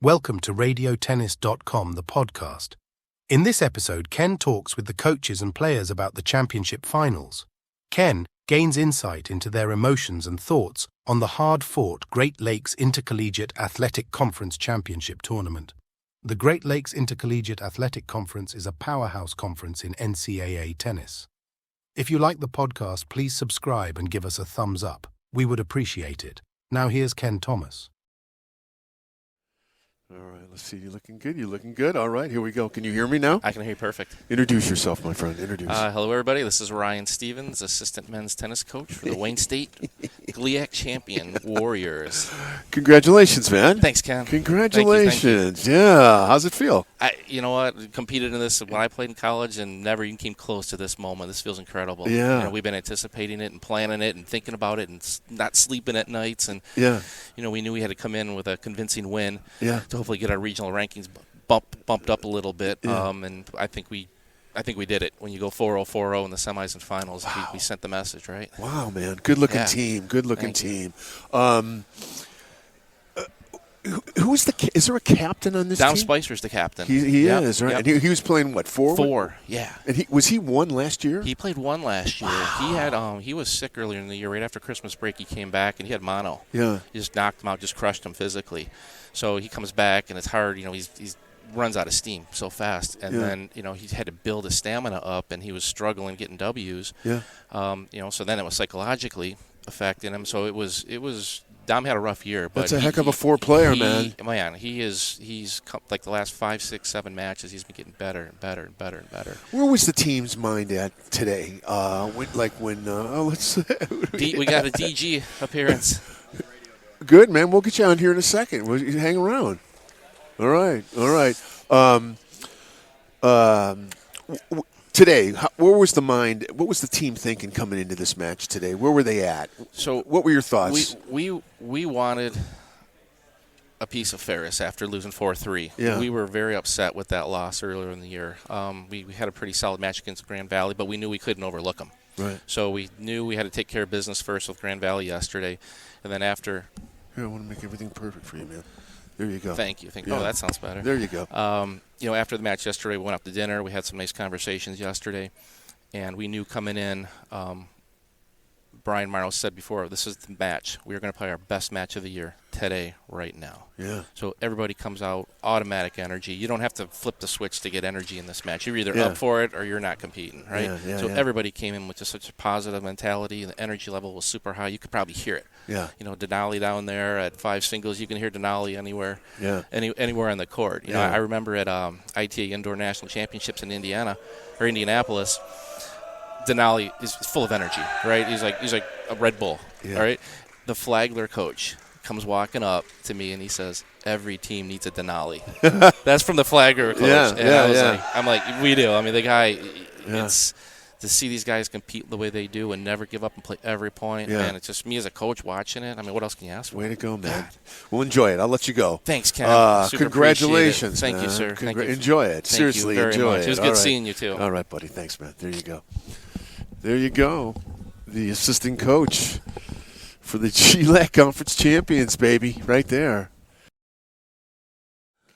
Welcome to RadioTennis.com, the podcast. In this episode, Ken talks with the coaches and players about the championship finals. Ken gains insight into their emotions and thoughts on the hard-fought Great Lakes Intercollegiate Athletic Conference Championship Tournament. The Great Lakes Intercollegiate Athletic Conference is a powerhouse conference in NCAA tennis. If you like the podcast, please subscribe and give us a thumbs up. We would appreciate it. Now here's Ken Thomas. All right, let's see. You're looking good. You're looking good. All right, here we go. Can you hear me now? I can hear you perfect. Introduce yourself, my friend. Introduce. Hello, everybody. This is Ryan Stevens, assistant men's tennis coach for the Wayne State GLIAC champion Warriors. Congratulations, man. Thanks, Ken. Congratulations. Thank you. Yeah. How's it feel? You know what? Competed in this when I played in college and never even came close to this moment. This feels incredible. Yeah. You know, we've been anticipating it and planning it and thinking about it and not sleeping at nights. And, yeah. You know, we knew we had to come in with a convincing win to hopefully get our regional rankings bumped up a little bit. Yeah. And I think we did it. When you go 4-0, 4-0 in the semis and finals, wow. we sent the message, right? Wow, man. Good-looking team. Good-looking team. Is there a captain on this team? Dom Spicer's the captain. He is, right? Yep. And he was playing, what, forward? 4, yeah. And was he one last year? He played 1 last year. Wow. He was sick earlier in the year. Right after Christmas break, he came back, and he had mono. Yeah. He just knocked him out, just crushed him physically. So he comes back, and it's hard. You know, he's runs out of steam so fast. And then, you know, he had to build his stamina up, and he was struggling getting W's. Yeah. You know, so then it was psychologically affecting him. So it was Dom had a rough year, but that's a heck of a player, man. Man, he's like the last 5, 6, 7 matches, he's been getting better and better and better and better. Where was the team's mind at today? We got a DG appearance. Good, man. We'll get you on here in a second. You hang around. All right. Today, where was the mind? What was the team thinking coming into this match today? Where were they at? So, what were your thoughts? We wanted a piece of Ferris after losing 4-3. Yeah. We were very upset with that loss earlier in the year. We had a pretty solid match against Grand Valley, but we knew we couldn't overlook them. Right. So we knew we had to take care of business first with Grand Valley yesterday, and then after. Here, I want to make everything perfect for you, man. There you go. Thank you. Yeah. Oh, that sounds better. There you go. You know, after the match yesterday, we went out to dinner. We had some nice conversations yesterday, and we knew coming in, Bryan Morrow said before, this is the match. We are going to play our best match of the year today, right now. Yeah. So everybody comes out, automatic energy. You don't have to flip the switch to get energy in this match. You're either up for it or you're not competing, right? So everybody came in with just such a positive mentality. The energy level was super high. You could probably hear it. Yeah. You know, Denali down there at 5 singles, you can hear Denali anywhere. Yeah. Anywhere on the court. You know, I remember at ITA Indoor National Championships in Indianapolis, Denali is full of energy, right? He's like a Red Bull, all right? The Flagler coach comes walking up to me and he says, every team needs a Denali. That's from the Flagler coach. I'm like, we do. I mean, the guy, it's to see these guys compete the way they do and never give up and play every point. Man, it's just me as a coach watching it. I mean, what else can you ask for? Way to go, man. We'll enjoy it. I'll let you go. Thanks, Ken. Congratulations. Thank you, sir. Enjoy it. Seriously, enjoy it. It was good seeing you, too. All right, buddy. Thanks, man. There you go. There you go. The assistant coach for the GLIAC Conference champions, baby. Right there.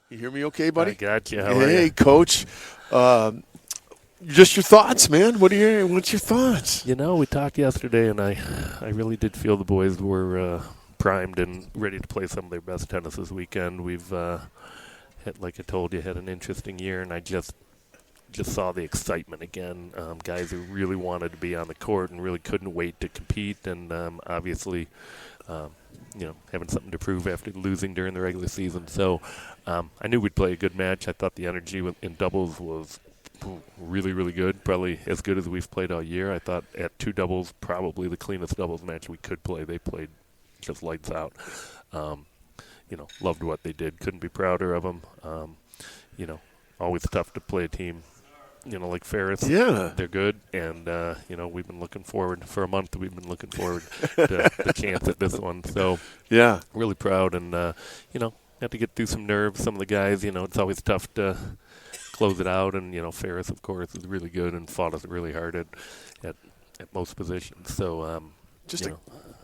You hear me okay, buddy? I got you. How are you? Hey, Coach. Just your thoughts, man. What's your thoughts? You know, we talked yesterday, and I really did feel the boys were primed and ready to play some of their best tennis this weekend. We've, like I told you, had an interesting year, and I just saw the excitement again. Guys who really wanted to be on the court and really couldn't wait to compete, and obviously, having something to prove after losing during the regular season. So I knew we'd play a good match. I thought the energy in doubles was really, really good, probably as good as we've played all year. I thought at 2 doubles, probably the cleanest doubles match we could play. They played just lights out. Loved what they did. Couldn't be prouder of them. Always tough to play a team, like Ferris. Yeah. They're good, and, we've been looking forward for a month. We've been looking forward to the chance at this one. So, yeah, really proud, and, had to get through some nerves. Some of the guys, it's always tough to close it out, and, Ferris, of course, is really good and fought us really hard at most positions. So,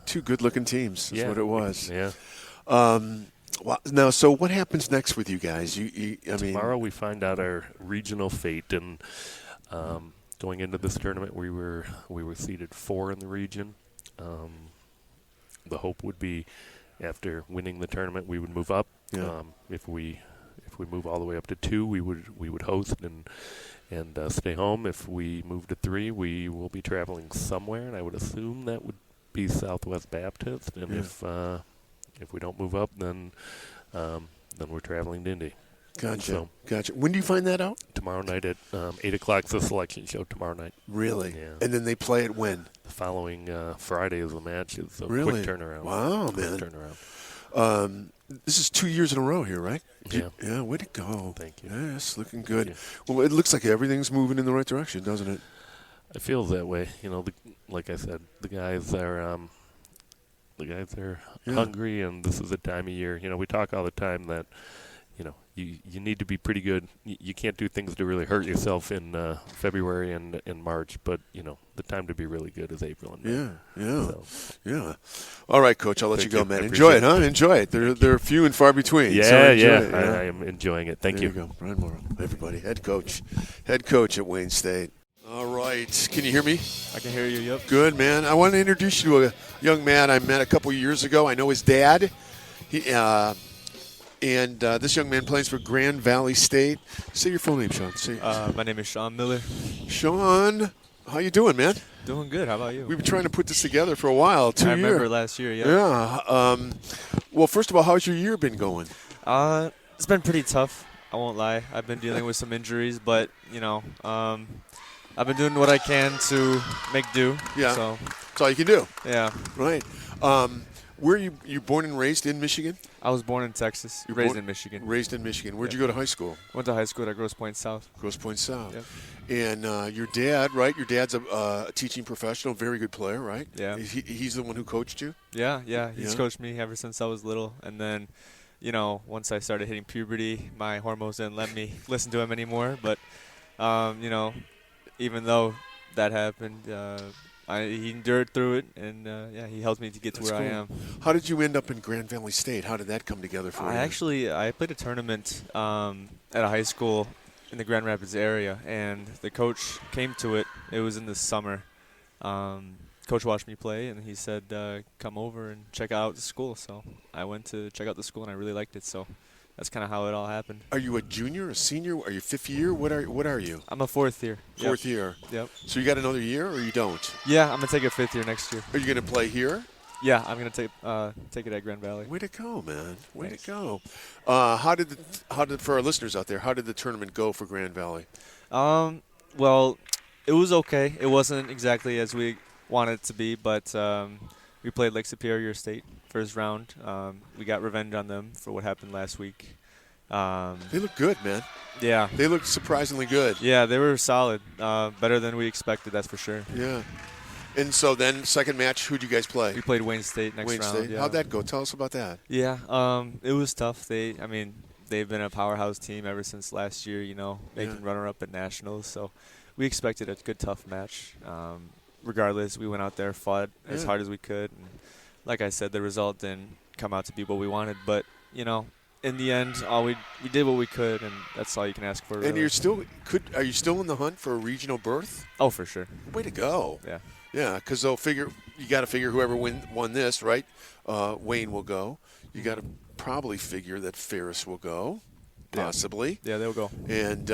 two good-looking teams is what it was. Yeah. Well, now, so what happens next with you guys? Tomorrow we find out our regional fate, and going into this tournament, we were seeded 4 in the region. The hope would be, after winning the tournament, we would move up. Yeah. If we move all the way up to 2, we would host and stay home. If we move to 3, we will be traveling somewhere, and I would assume that would be Southwest Baptist. And if we don't move up, then we're traveling to Indy. Gotcha. When do you find that out? Tomorrow night at 8 o'clock. The selection show tomorrow night. Really? Yeah. And then they play it when? The following Friday is the match. It's a really? Quick turnaround. Wow, quick man. Turnaround. This is 2 years in a row here, right? Yeah. Yeah, way to go. Thank you. Yeah, it's looking good. You. Well, it looks like everything's moving in the right direction, doesn't it? It feels that way. Like I said, the guys are hungry, and this is a time of year. We talk all the time that, you need to be pretty good. You can't do things to really hurt yourself in February and in March, but, the time to be really good is April and May. Yeah. All right, Coach, I'll let you go, man. I Enjoy it, huh? Enjoy it. They're few and far between. Yeah, so I am enjoying it. Thank you. There you go. Bryan Morrow, everybody. Head coach at Wayne State. All right. Can you hear me? I can hear you, yep. Good, man. I want to introduce you to a young man I met a couple years ago. I know his dad. This young man plays for Grand Valley State. Say your full name, Sean. My name is Sean Miller. Sean, how you doing, man? Doing good. How about you? We've been trying to put this together for a while. 2 years. I remember last year, yeah. Yeah. Well, first of all, how's your year been going? It's been pretty tough. I won't lie. I've been dealing with some injuries, but, I've been doing what I can to make do. Yeah. So that's all you can do. Yeah. Right. Where are you born and raised in Michigan? I was born in Texas, raised in Michigan. Raised in Michigan. Where'd you go to high school? Went to high school at Grosse Pointe South. Grosse Pointe South. Yep. And your dad, right? Your dad's a teaching professional, very good player, right? Yeah. He's the one who coached you? Yeah. He's coached me ever since I was little. And then, once I started hitting puberty, my hormones didn't let me listen to him anymore. But, even though that happened, he endured through it, and he helped me to get to where I am. How did you end up in Grand Valley State? How did that come together for you? I played a tournament at a high school in the Grand Rapids area, and the coach came to it. It was in the summer. Coach watched me play, and he said, come over and check out the school. So I went to check out the school, and I really liked it. So that's kind of how it all happened. Are you a junior, a senior? Are you fifth year? What are you? I'm a fourth year. Fourth year. Yep. So you got another year, or you don't? Yeah, I'm gonna take a fifth year next year. Are you gonna play here? Yeah, I'm gonna take it at Grand Valley. Way to go, man! Way Thanks. to go. How did for our listeners out there? How did the tournament go for Grand Valley? Well, it was okay. It wasn't exactly as we wanted it to be, but we played Lake Superior State first round. We got revenge on them for what happened last week. They look good, man. Yeah. They looked surprisingly good. Yeah, they were solid. Better than we expected, that's for sure. Yeah. And so then, second match, who'd you guys play? We played Wayne State next round. State. Yeah. How'd that go? Tell us about that. Yeah, it was tough. They've been a powerhouse team ever since last year, making runner-up at nationals. So we expected a good, tough match. Regardless, we went out there, fought as hard as we could. And like I said, the result didn't come out to be what we wanted. But, in the end, we did what we could, and that's all you can ask for. And really. are you still in the hunt for a regional berth? Oh, for sure. Way to go. Yeah. Yeah, because you got to figure whoever won this, right? Wayne will go. You got to probably figure that Ferris will go, possibly. Yeah, they'll go. And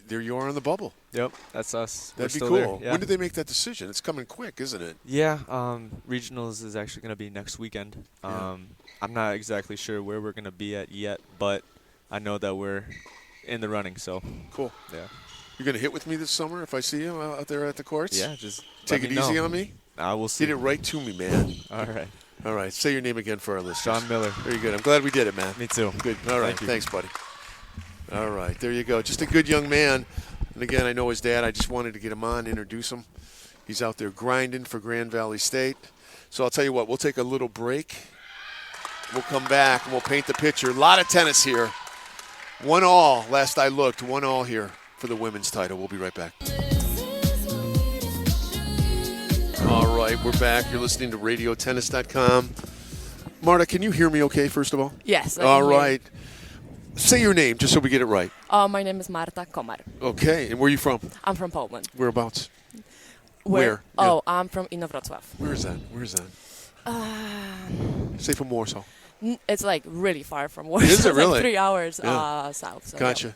there you are on the bubble. Yep, that's us. That'd be still cool. There. Yeah. When did they make that decision? It's coming quick, isn't it? Yeah, regionals is actually going to be next weekend. I'm not exactly sure where we're going to be at yet, but I know that we're in the running. So cool. Yeah. You're going to hit with me this summer if I see you out there at the courts? Yeah, just take it easy on me. I will see. Get it right to me, man. All right. Say your name again for our listeners. Sean Miller. Very good. I'm glad we did it, man. Me too. Good. All right. Thanks, buddy. All right. There you go. Just a good young man. And again, I know his dad. I just wanted to get him on, introduce him. He's out there grinding for Grand Valley State. So I'll tell you what, we'll take a little break. We'll come back and we'll paint the picture. A lot of tennis here. 1-1, last I looked, 1-1 here for the women's title. We'll be right back. All right, we're back. You're listening to RadioTennis.com. Marta, can you hear me okay, first of all? Yes. All right. Say your name, just so we get it right. My name is Marta Komar. Okay. And where are you from? I'm from Poland. Whereabouts? Where? Yeah. Oh, I'm from Wrocław. Where is that? Say from Warsaw. It's like really far from Warsaw. Is it It's really? like 3 hours Yeah. south. So Gotcha. Yeah.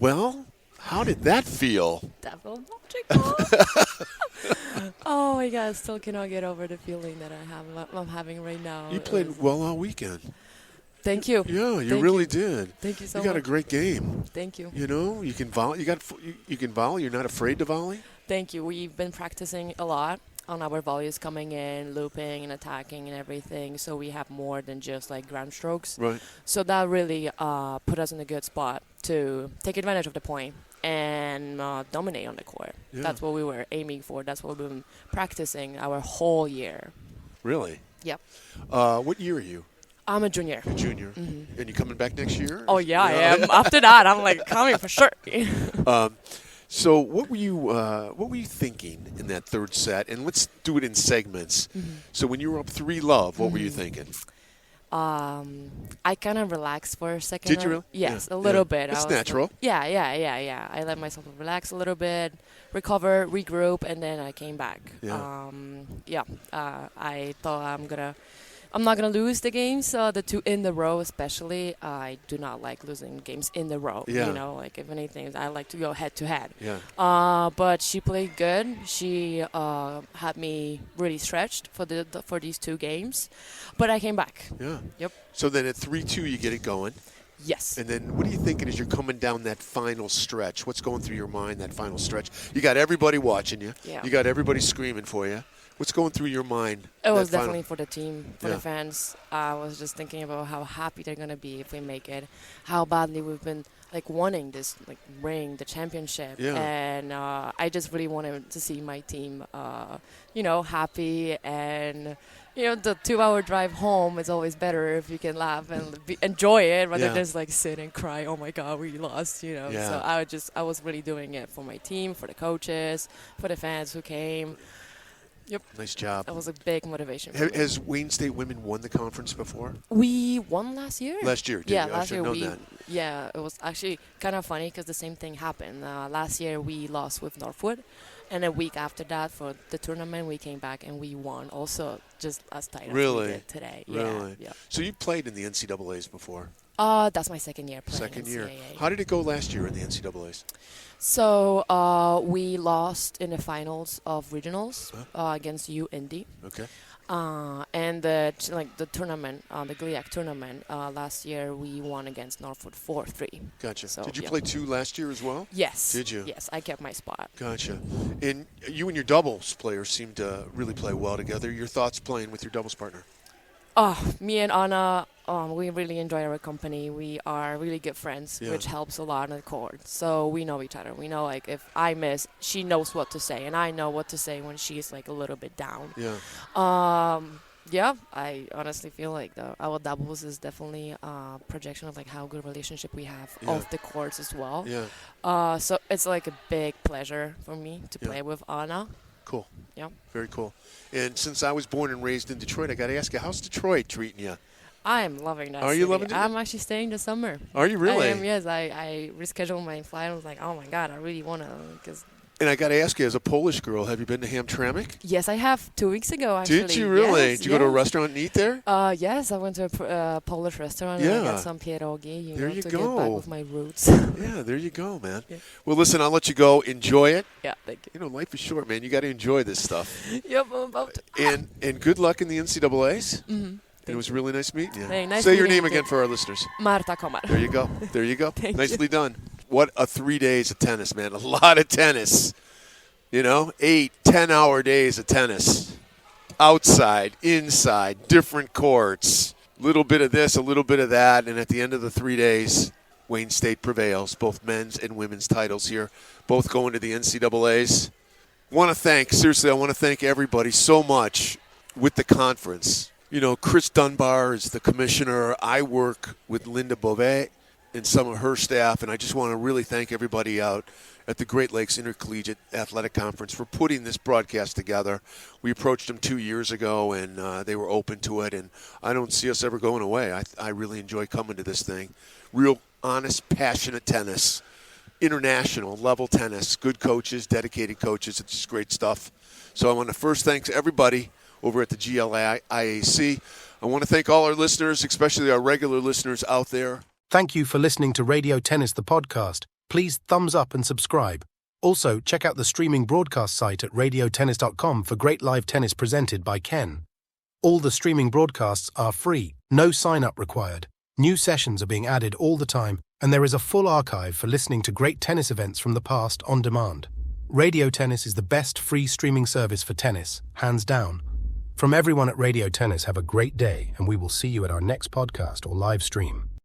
Well, how did that feel? That felt magical. Oh my God! I still cannot get over the feeling that I'm having right now. You played well all weekend. Thank you. Yeah, you Thank really you. did. Thank you so much. You got much. a great game. Thank you. You know, you can volley. You can volley. You're not afraid to volley. Thank you. We've been practicing a lot on our volleys coming in, looping and attacking and everything. So we have more than just like ground strokes. Right. So that really put us in a good spot to take advantage of the point and dominate on the court. Yeah. That's what we were aiming for. That's what we've been practicing our whole year. Really? Yep. What year are you? I'm a junior. A junior. Mm-hmm. And you coming back next year? Oh, yeah, I am. After that, I'm like coming for sure. So what were you thinking in that third set? And let's do it in segments. Mm-hmm. So when you were up 3-love, what were you thinking? I kind of relaxed for a second. Did you really? Yes, Yeah. a little Yeah. bit. It's I was natural. Like, yeah. I let myself relax a little bit, recover, regroup, and then I came back. Yeah. I thought I'm not gonna lose the games. The 2 in the row, especially. I do not like losing games in the row. Yeah. You know, like if anything, I like to go head to head. Yeah. But she played good. She had me really stretched for these 2 games, but I came back. Yeah. Yep. So then at 3-2, you get it going. Yes. And then what are you thinking as you're coming down that final stretch? What's going through your mind, that final stretch? You got everybody watching you. Yeah. You got everybody screaming for you. What's going through your mind? It was that final- definitely for the team, for the fans. I was just thinking about how happy they're going to be if we make it, how badly we've been like wanting this like ring, the championship. Yeah. And I just really wanted to see my team, happy. And, the 2-hour drive home is always better if you can laugh and enjoy it rather than just like sit and cry, oh my God, we lost, Yeah. So I was really doing it for my team, for the coaches, for the fans who came. Yep. Nice job. That was a big motivation for me. Has Wayne State women won the conference before? We won last year. Last year, did yeah, you? I last should year have known that. Yeah, it was actually kind of funny because the same thing happened. Last year we lost with Northwood, and a week after that for the tournament we came back and we won also just as tight as we did today. Really? Yeah. So you played in the NCAAs before? That's my second year playing. Second year. NCAA. How did it go last year in the NCAAs? So we lost in the finals of regionals against UND. Okay. And the tournament, the GLIAC tournament, last year we won against Northwood 4-3. Gotcha. So, did you play 2 last year as well? Yes. Did you? Yes, I kept my spot. Gotcha. And you and your doubles players seem to really play well together. Your thoughts playing with your doubles partner? Me and Anna, we really enjoy our company. We are really good friends, which helps a lot on the court. So we know each other. We know, like, if I miss, she knows what to say, and I know what to say when she's, like, a little bit down. Yeah. I honestly feel like our doubles is definitely a projection of, like, how good relationship we have off the courts as well. Yeah. So it's, like, a big pleasure for me to play with Anna. Cool. Yeah. Very cool. And since I was born and raised in Detroit, I got to ask you, how's Detroit treating you? I am loving that. Are you city. loving it? I'm actually staying this summer. Are you really? I am, yes. I rescheduled my flight. I was like, oh, my God, I really want to. And I got to ask you, as a Polish girl, have you been to Hamtramck? Yes, I have 2 weeks ago, actually. Did you really? Yes, Did you go to a restaurant and eat there? Yes, I went to a Polish restaurant and I got some pierogi, there you to go. get back with my roots. Yeah, there you go, man. Yeah. Well, listen, I'll let you go. Enjoy it. Yeah, thank you. You know, life is short, man. You got to enjoy this stuff. Yep, I'm about to. And good luck in the NCAAs. Mm-hmm. It was really nice meeting you. Hey, nice Say your meeting name you again for our listeners. Marta Komar. There you go. There you go. Thank Nicely done. What a 3 days of tennis, man. A lot of tennis. 8-10-hour days of tennis. Outside, inside, different courts. A little bit of this, a little bit of that. And at the end of the 3 days, Wayne State prevails. Both men's and women's titles here. Both going to the NCAAs. I want to thank everybody so much with the conference. Chris Dunbar is the commissioner. I work with Linda Beauvais. and some of her staff, and I just want to really thank everybody out at the Great Lakes Intercollegiate Athletic Conference for putting this broadcast together. We approached them 2 years ago, and they were open to it, and I don't see us ever going away. I really enjoy coming to this thing. Real honest, passionate tennis, international level tennis, good coaches, dedicated coaches. It's just great stuff. So I want to first thank everybody over at the GLIAC. I want to thank all our listeners, especially our regular listeners out there. Thank you for listening to Radio Tennis, the podcast. Please thumbs up and subscribe. Also, check out the streaming broadcast site at radiotennis.com for great live tennis presented by Ken. All the streaming broadcasts are free, no sign-up required. New sessions are being added all the time, and there is a full archive for listening to great tennis events from the past on demand. Radio Tennis is the best free streaming service for tennis, hands down. From everyone at Radio Tennis, have a great day, and we will see you at our next podcast or live stream.